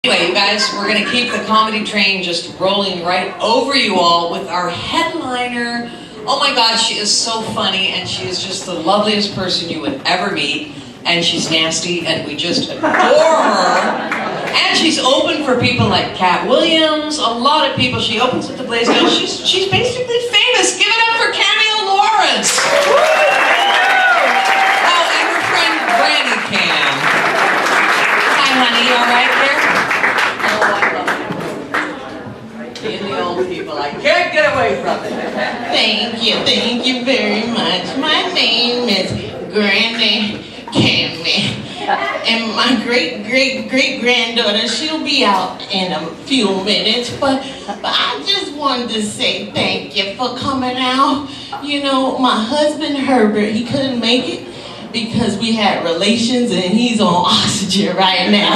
Anyway, you guys, we're going to keep the comedy train just rolling right over you all with our headliner. Oh my God, she is so funny, and she is just the loveliest person you would ever meet. And she's nasty, and we just adore her. And she's open for people like Cat Williams, a lot of people. She opens at the Blaze Hill. She's basically famous. Give it up for Camille Lawrence. Oh, and her friend Granny Cam. Hi, honey. You all right there? Being the old people, I can't get away from it. Thank you very much. My name is Granny Cammy, and my great-granddaughter, she'll be out in a few minutes, but I just wanted to say thank you for coming out. You know, my husband Herbert, he couldn't make it because we had relations and he's on oxygen right now.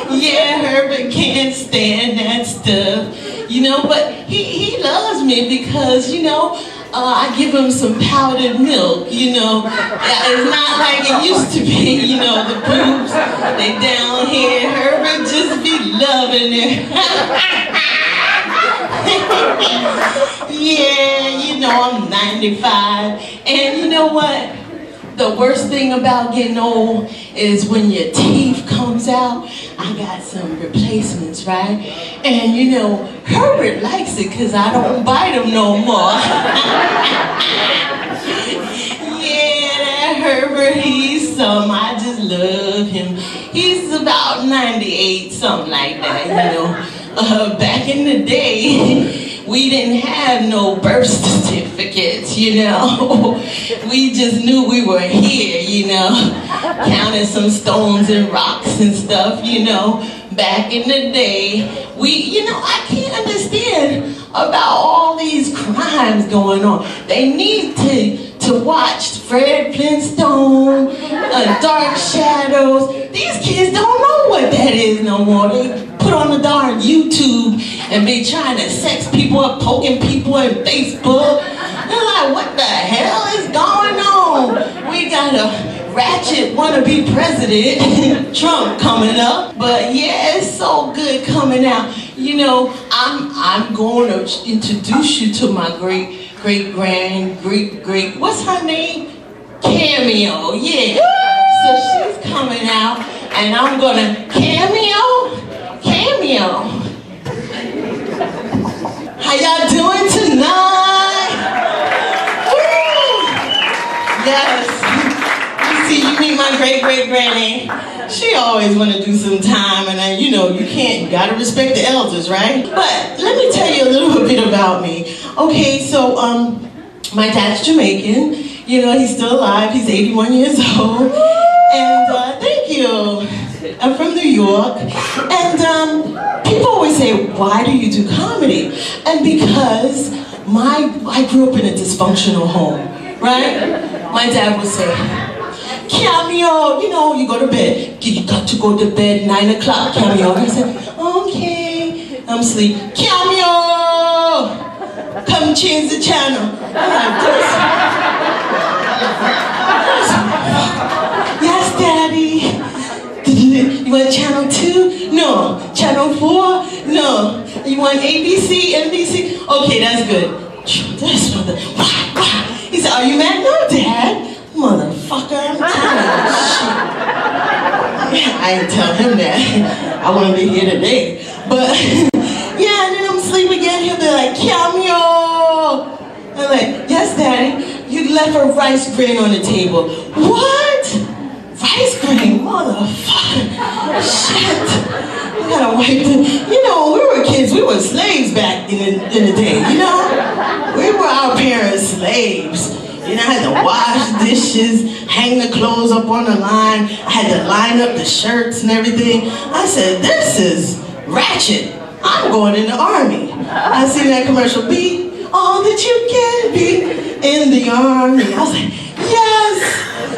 Yeah, Herbert can't stand that stuff, you know, but he loves me because, you know, I give him some powdered milk, you know. It's not like it used to be, you know, the boobs, they down here. Herbert just be loving it. Yeah, you know, I'm 95, and you know what? The worst thing about getting old is when your teeth comes out. I got some replacements, right? And you know, Herbert likes it because I don't bite him no more. Yeah, that Herbert, he's some, I just love him. He's about 98, something like that, you know. Back in the day, we didn't have no birth certificates, you know. We just knew we were here, you know. Counted some stones and rocks and stuff, you know. Back in the day, you know, I can't understand about all these crimes going on. They need to watch Fred Flintstone, Dark Shadows. These kids don't know what that is no more. They put on the darn YouTube and be trying to sex people up, poking people on Facebook. They're like, what the hell is going on? We got a ratchet wannabe president, Trump, coming up. But yeah, it's so good coming out. You know, I'm going to introduce you to my great, what's her name? Cameo, yeah. So she's coming out, and I'm gonna, Cameo. How y'all doing tonight? Woo! Yes. You see, you meet my great-granny. She always want to do some time, and then, you know, you gotta respect the elders, right? But let me tell you a little bit about me. Okay, so, my dad's Jamaican. You know, he's still alive. He's 81 years old. And, thank you. I'm from New York. And, people always say, why do you do comedy? And because I grew up in a dysfunctional home, right? My dad would say, Cameo, you know, you go to bed. You got to go to bed 9 o'clock, Cameo. I said, okay. I'm asleep. Cameo, come change the channel. I'm like, yes, Daddy. You want channel 2? No. Channel 4? No. You want ABC, NBC? Okay, that's good. That's mother. He said, are you mad? No, Dad. Motherfucker, I'm telling you. Shit. I didn't tell him that. I wouldn't be here today. But, yeah, and then I'm asleep again. He'll be like, Cameo. I'm like, yes, Daddy. You left a rice grain on the table. What? Rice grain? Motherfucker. Shit. I gotta wipe it. You know, when we were kids, we were slaves back in the day, you know? We were our parents' slaves. You know, I had to wash dishes, hang the clothes up on the line. I had to line up the shirts and everything. I said, this is ratchet. I'm going in the army. I seen that commercial, be all that you can be in the army. I was like, yes,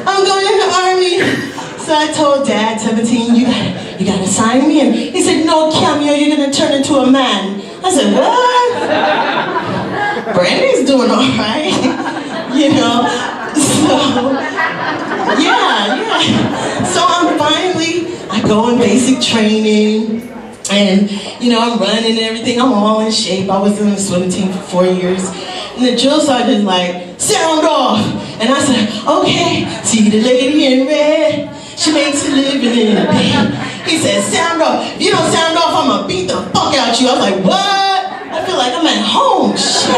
I'm going in the army. So I told Dad, 17, you gotta sign me in. He said, no, Cameo, you're gonna turn into a man. I said, what? Brandy's doing all right. You know, so, yeah. So I'm finally going basic training. And, you know, I'm running and everything. I'm all in shape. I was in the swimming team for 4 years. And the drill sergeant's like, sound off. And I said, okay, see the lady in red. She makes a living in the bed. He said, sound off. If you don't sound off, I'm going to beat the fuck out you. I was like, what? I feel like I'm at home. Shit.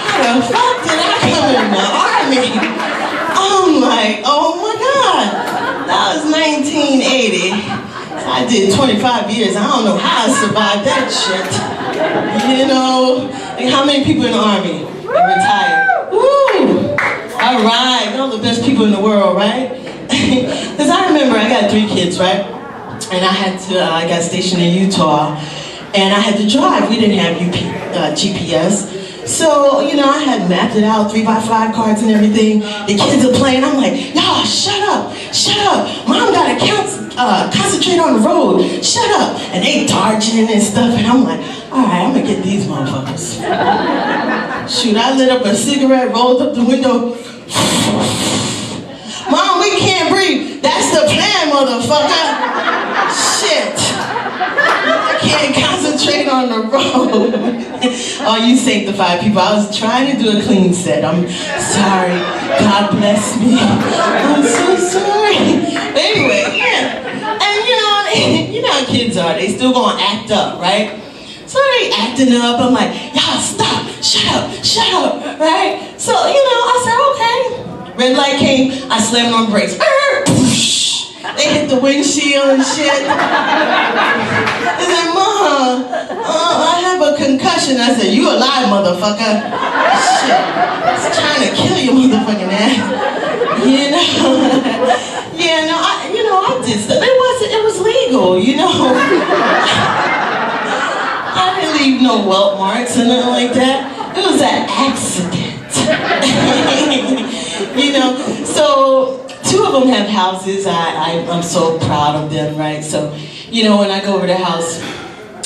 How the fuck did I come in the army? I'm like, oh my God. That was 1980. I did 25 years. I don't know how I survived that shit. You know, like how many people in the army are retired? Woo! All right, they're all the best people in the world, right? Because I remember I got 3 kids, right? And I got stationed in Utah, and I had to drive. We didn't have GPS. So, you know, I had mapped it out, 3x5 cards and everything. The kids are playing. I'm like, y'all, shut up. Mom gotta concentrate on the road. Shut up. And they dodging and stuff. And I'm like, all right, I'm gonna get these motherfuckers. Shoot, I lit up a cigarette, rolled up the window. Mom, we can't breathe. That's the plan, motherfucker. Shit. I can't concentrate on the road. Oh, you sanctified people. I was trying to do a clean set. I'm sorry. God bless me. I'm so sorry. But anyway, yeah. And you know how kids are. They still gonna act up, right? So they acting up. I'm like, y'all stop. Shut up, right? So, you know, I said, okay. Red light came. I slammed on the brakes. They hit the windshield and shit. They said, Mom, I have a concussion. I said, you alive, motherfucker. Shit. I was trying to kill you, motherfucking ass. You know? Yeah, no, I did stuff. It was legal, you know? I didn't leave no welt marks or nothing like that. It was an accident. You know? So, 2 of them have houses. I'm so proud of them, right? So, you know, when I go over to the house,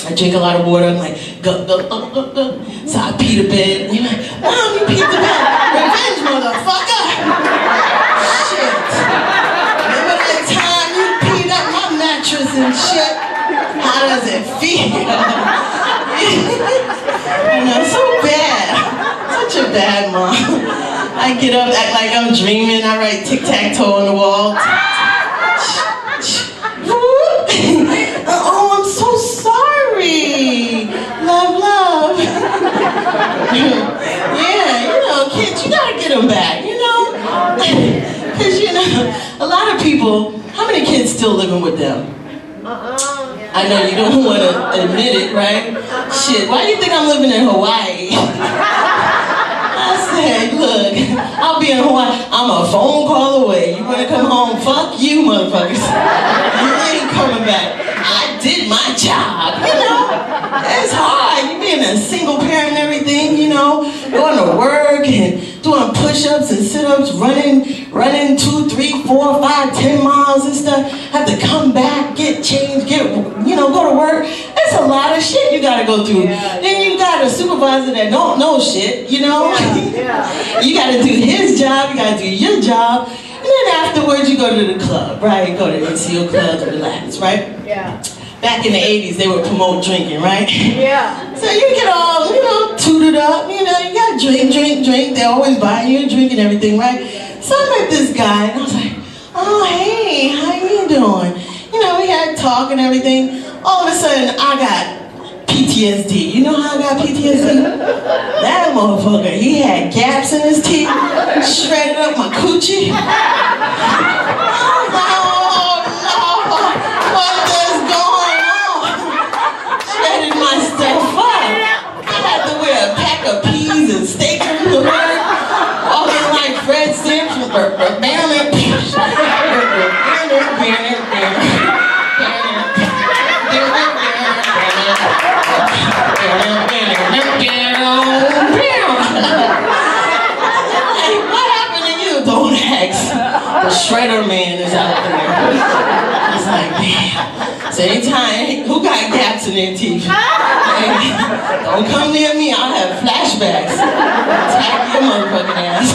I drink a lot of water. I'm like, go. So I pee the bed. And you're like, Mom, you peed the bed. Revenge, motherfucker. Shit. Remember that time you peed up my mattress and shit? How does it feel? You know, so bad. Such a bad mom. I get up, act like I'm dreaming. I write tic-tac-toe on the wall. Oh, I'm so sorry. Love. Yeah, you know, kids, you gotta get them back, you know? Because, you know, a lot of people, how many kids still living with them? I know you don't want to admit it, right? Shit, why do you think I'm living in Hawaii? I said, look, I'll be in Hawaii. I'm a phone call away. You want to come home? Fuck you, motherfuckers. You ain't coming back. I did my job, you know? It's hard. You being a single parent and everything, you know? Going to work and doing push-ups and sit-ups, running 2, 3, 4, 5, 10 miles and stuff. Have to come back, get changed, go to work. It's a lot of shit you gotta go through. Then you got a supervisor that don't know shit, you know? You gotta do his job, you gotta do your job. And then afterwards you go to the club, right? You go to the NCO club to relax, right? Yeah. Back in the 80s, they would promote drinking, right? Yeah. So you get all, tooted up, you gotta drink. They're always buying you a drink and everything, right? So I met this guy, and I was like, oh, hey, how you doing? You know, we had talk and everything. All of a sudden, I got PTSD. You know how I got PTSD? That motherfucker, he had gaps in his teeth, shredded up my coochie. I was like, oh, Lord, what is going on? Shredded my stuff up. I had to wear a pack of peas and steak from the work, walking like Fred Simpson. What happened to you? Don't ask. The shredder man is out there. I was like, man. So anytime, who got gaps in their teeth? Hey, don't come near me, I'll have flashbacks. Attack your motherfucking ass.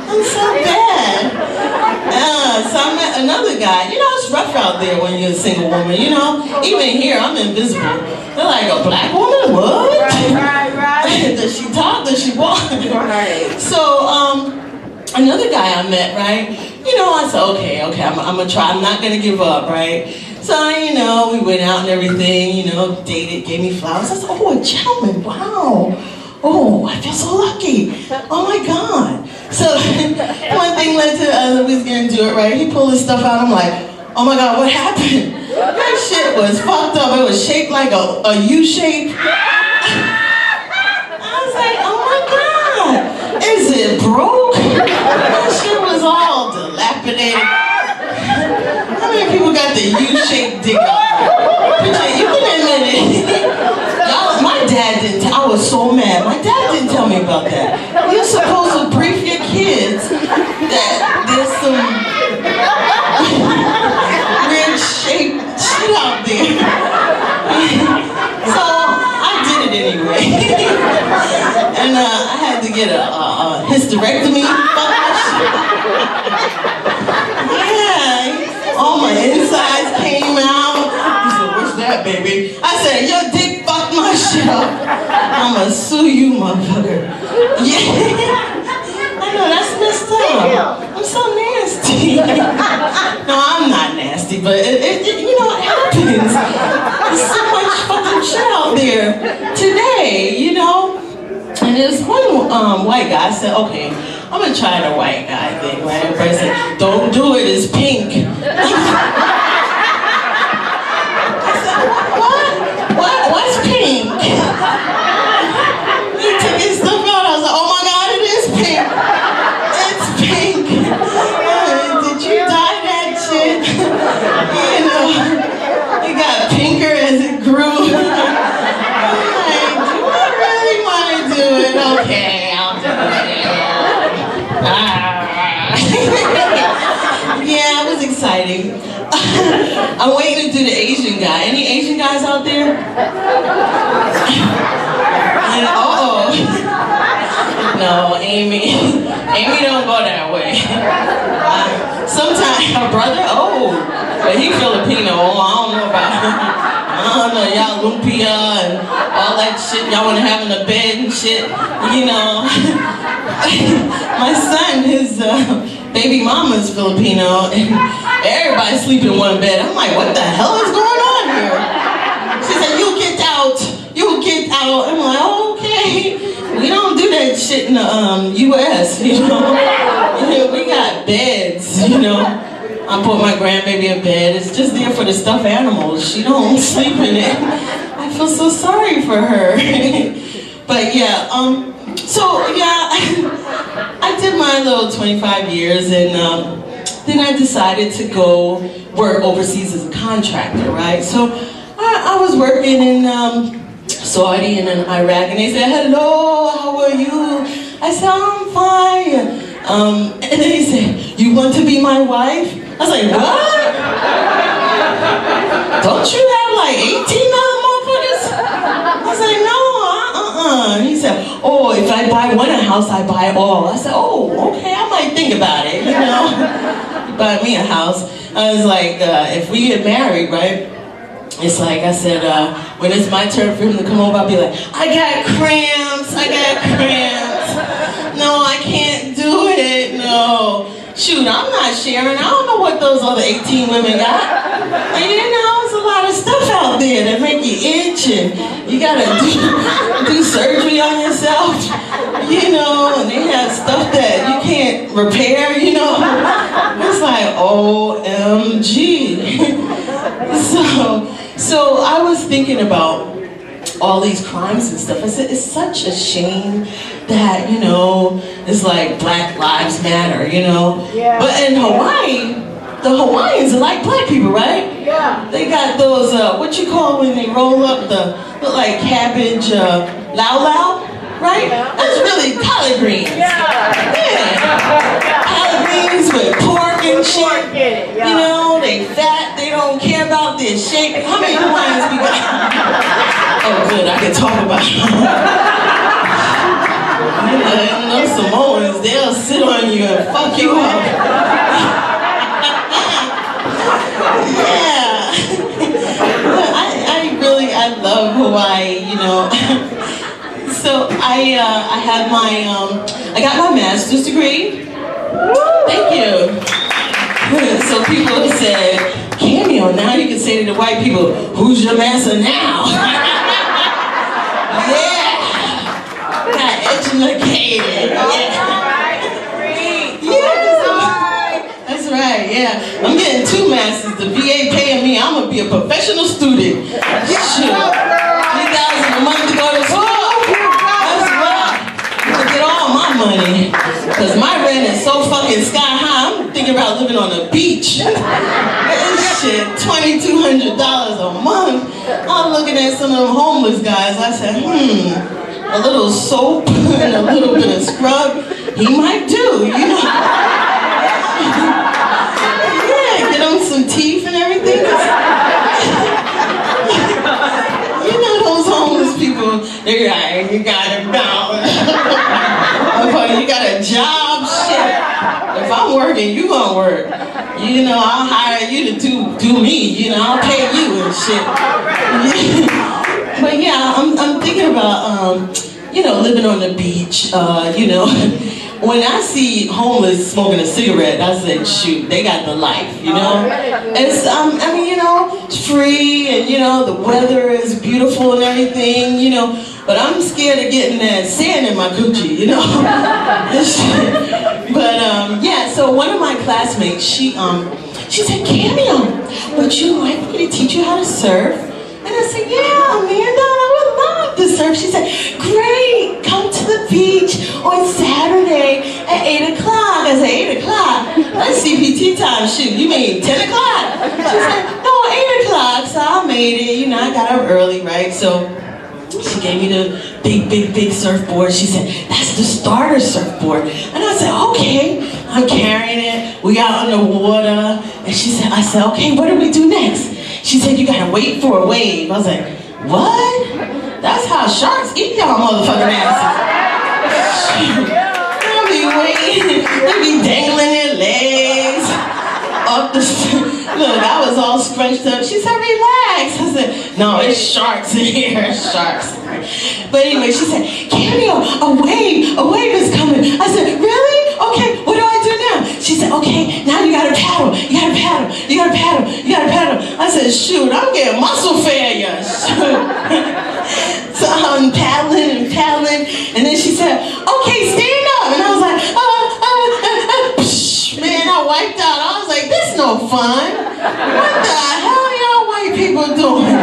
I'm so bad. another guy, it's rough out there when you're a single woman, Even here, I'm invisible. They're like, a black woman? What? Right. Does she talk? Does she walk? Right. So, another guy I met, right? I said, okay, I'm gonna try. I'm not gonna give up, right? So, we went out and everything, dated, gave me flowers. I said, oh, a gentleman, wow. Oh, I feel so lucky. Oh my God. So, one thing led to the other. We was gonna do it, right? He pulled his stuff out. I'm like, oh my God, what happened? That shit was fucked up. It was shaped like a U shape. I was like, oh my God, is it broke? That shit was all dilapidated. How many people got the U-shaped dick out there? You can admit it. My dad didn't. I was so mad. My dad didn't tell me about that. You're supposed to brief your kids that there's some weird shaped shit out there. So I did it anyway. And I had to get a hysterectomy. Yeah, all my insides came out. He said, what's that, baby? I said, your dick fucked my shit up. I'ma sue you, motherfucker. Yeah. I know, that's messed up. I'm so nasty. No, I'm not nasty, but it happens. There's so much fucking shit out there today, And there's one white guy. I said, okay, I'm gonna try the white guy thing, right? Everybody said, don't do it, it's pink. I said, what? What's pink? He took his stuff out. I was like, oh my God, it is pink. It's pink. Did you dye that shit? It got pinker as it grew. I'm like, do I really want to do it? Okay, I'll do it. Yeah, it was exciting. I'm waiting to do the Asian guy. Any Asian guys out there? No, Amy. Amy don't go that way. Sometimes her brother, but he Filipino. I don't know about him. I don't know, y'all lumpia and all that shit y'all want to have in the bed and shit, My son, his baby mama's Filipino, and everybody sleep in one bed. I'm like, what the hell is going on here? She said, you get out. I'm like, oh, okay. We don't do that shit in the U.S., We got beds, I put my grandbaby in bed. It's just there for the stuffed animals. She don't sleep in it. I feel so sorry for her. But yeah, I did my little 25 years, and then I decided to go work overseas as a contractor, right? So I was working in Saudi and in Iraq, and they said, hello, how are you? I said, I'm fine. And then he said, you want to be my wife? I was like, what? Don't you have like 18 other motherfuckers? I was like, no, And he said, oh, if I buy one house, I buy all. I said, oh, okay, I might think about it, He bought me a house. I was like, if we get married, right? It's like I said, when it's my turn for him to come over, I'll be like, I got cramps. No, I can't do it, no. Shoot, I'm not sharing. I don't know what those other 18 women got. And there's a lot of stuff out there that make you itch, and you gotta do surgery on yourself, and they have stuff that you can't repair, It's like, OMG. So I was thinking about all these crimes and stuff. I said, it's such a shame that, it's like Black Lives Matter, Yeah. But in Hawaii, the Hawaiians are like black people, right? Yeah. They got those, what you call when they roll up look like cabbage, lau, right? Yeah. That's really collard greens. Yeah. Collard greens with pork and shit. They fat, they don't care about their shape. How many Hawaiians we got? Oh, good, I can talk about it. Those Samoans, they'll sit on you and fuck you up. I have my I got my master's degree. Thank you. So people have said, Cameo, now you can say to the white people, who's your master now? Yeah. Got educated. That's right, yeah. I'm getting 2 masters. The VA paying me. I'm gonna be a professional student. Shoot. $3,000 a month to go to school. That's right. I'm gonna get all my money. Cause my rent is so fucking sky high. I'm thinking about living on the beach. This shit, $2,200 a month. I'm looking at some of them homeless guys. I said, a little soap and a little bit of scrub, he might do, you know. Yeah, get him some teeth and everything. You know those homeless people, they're like, you got a dollar. You got a job, shit. If I'm working, you gonna work. You know, I'll hire you to do me, you know, I'll pay you and shit. But yeah, I'm thinking about, you know, living on the beach, you know. When I see homeless smoking a cigarette, I say, shoot, they got the life, you know? It's, I mean, you know, it's free and, you know, the weather is beautiful and everything, you know, but I'm scared of getting that sand in my coochie, you know? But, yeah, so one of my classmates, she said, Cameo, would you like me to teach you how to surf? And I said, yeah, Amanda, I would love to surf. She said, great, come to the beach on Saturday at 8 o'clock. I said, 8 o'clock? That's CPT time, shoot, you mean 10 o'clock? She said, no, 8 o'clock, so I made it, you know, I got up early, right? So she gave me the big surfboard. She said, that's the starter surfboard. And I said, okay, I'm carrying it, we out on the water. And I said, okay, what do we do next? She said, you gotta wait for a wave. I was like, what? That's how sharks eat y'all motherfucking asses. They'll be waiting, they'll be dangling their legs up the look, I was all scrunched up. She said, relax. I said, no, it's sharks in here, it's sharks. But anyway, she said, Cameo, a wave is coming. I said, really? Okay, what do I do now? She said, okay, now you gotta paddle, you gotta paddle, you gotta paddle, you gotta paddle. I said, shoot, I'm getting muscle failure. So I'm paddling and paddling, and then she said, okay, stand up. And I was like, man, I wiped out. I was like, this no fun. What the hell y'all white people doing?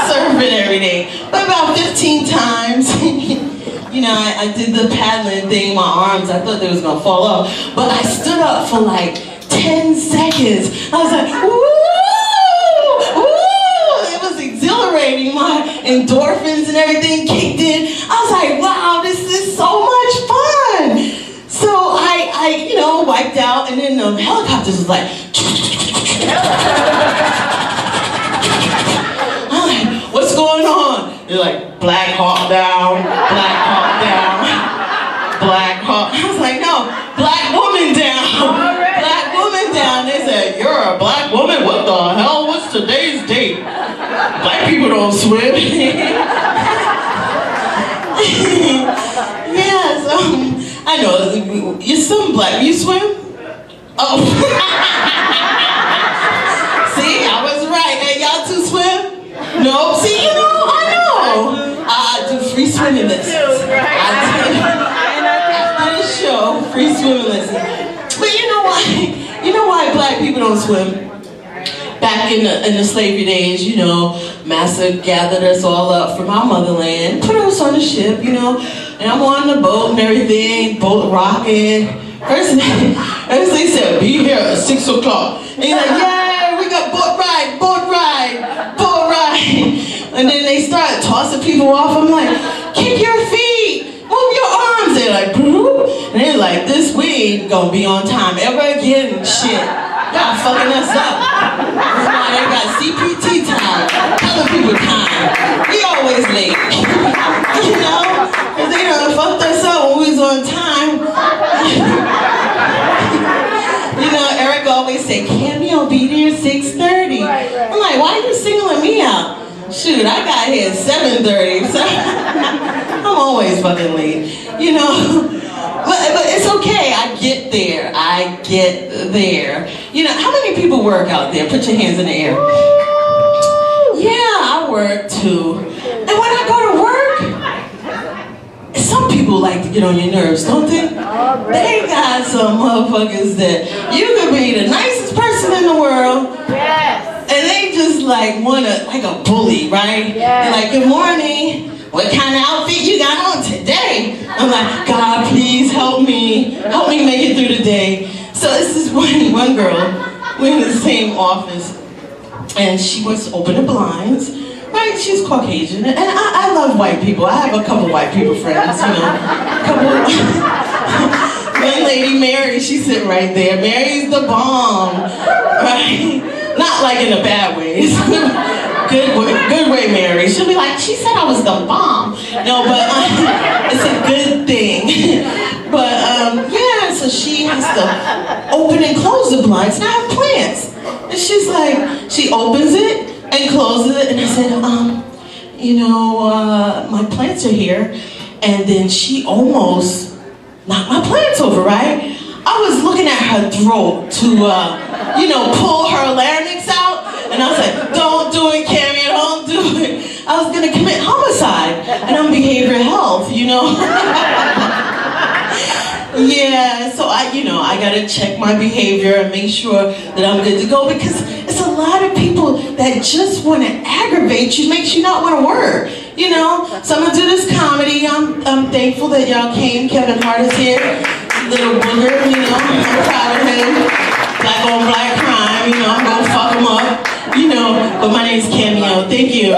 Surfing every day. But about 15 times, you know, I did the paddling thing, my arms, I thought they was gonna fall off. But I stood up for like 10 seconds. I was like, woo, woo. It was exhilarating. My endorphins and everything kicked in. I was like, wow, this is so much fun. So I, you know, wiped out, and then the helicopters was like, I'm like, what's going on? They're like, Black Hawk down, Black Hawk down, Black Hawk. I was like, no, Black woman down, Black woman down. They said, you're a black woman? What the hell? What's today's date? Black people don't swim. Yeah, so I know, you're some black, you swim? Oh. See, I was right. Hey, y'all two swim? No, see, you know, I know. I do free swimming lessons. After the show, free swimming lessons. But you know why? You know why black people don't swim? Back in the slavery days, you know, Massa gathered us all up from our motherland, put us on the ship, you know, and I'm on the boat and everything, boat rocking. First they said, be here at 6 o'clock. And he's like, yeah, we got boat ride, boat ride, boat ride. And then they started tossing people off. I'm like, kick your feet, move your arms. They're like, boop. And they're like, this we ain't gonna be on time ever again, shit. Y'all fucking us up. That's why they got CPT time, other people time. We always late. You know? Because they done fucked us up when we was on time. You know, Eric always said, Cameo, be there at 6:30. I'm like, why are you singling me out? Shoot, I got here at 7:30. So I'm I'm always fucking late, you know. But it's okay. I get there. I get there. You know, how many people work out there? Put your hands in the air. Yeah, I work too. And when I go to work, some people like to get on your nerves, don't they? They got some motherfuckers that you could be the nicest person in the world. Yes. And they just like wanna, like a bully, right? Yeah. They're like, good morning. What kind of outfit you got on today? I'm like, God, please help me make it through the day. So this is one girl, we're in the same office, and she wants to open the blinds, right? She's Caucasian, and I love white people. I have a couple white people friends, you know. One lady, Mary, she's sitting right there. Mary's the bomb, right? Not like in a bad way. Good way, Mary. She'll be like, she said I was the bomb. No, but it's a good thing. But yeah, so she has to open and close the blinds. And I have plants. And she's like, she opens it and closes it. And I said, you know, my plants are here. And then she almost knocked my plants over, right? I was looking at her throat to, you know, pull her larynx out. And I was like, don't do it, Cammy, don't do it. I was gonna commit homicide. And I'm behavioral health, you know? Yeah, so I gotta check my behavior and make sure that I'm good to go, because it's a lot of people that just wanna aggravate you, makes you not wanna work, you know? So I'm gonna do this comedy. I'm thankful that y'all came. Kevin Hart is here. Little booger, you know, I'm proud of him. Black on black crime, you know, I'm gonna fuck him up, you know, but my name's Cameo. Thank you.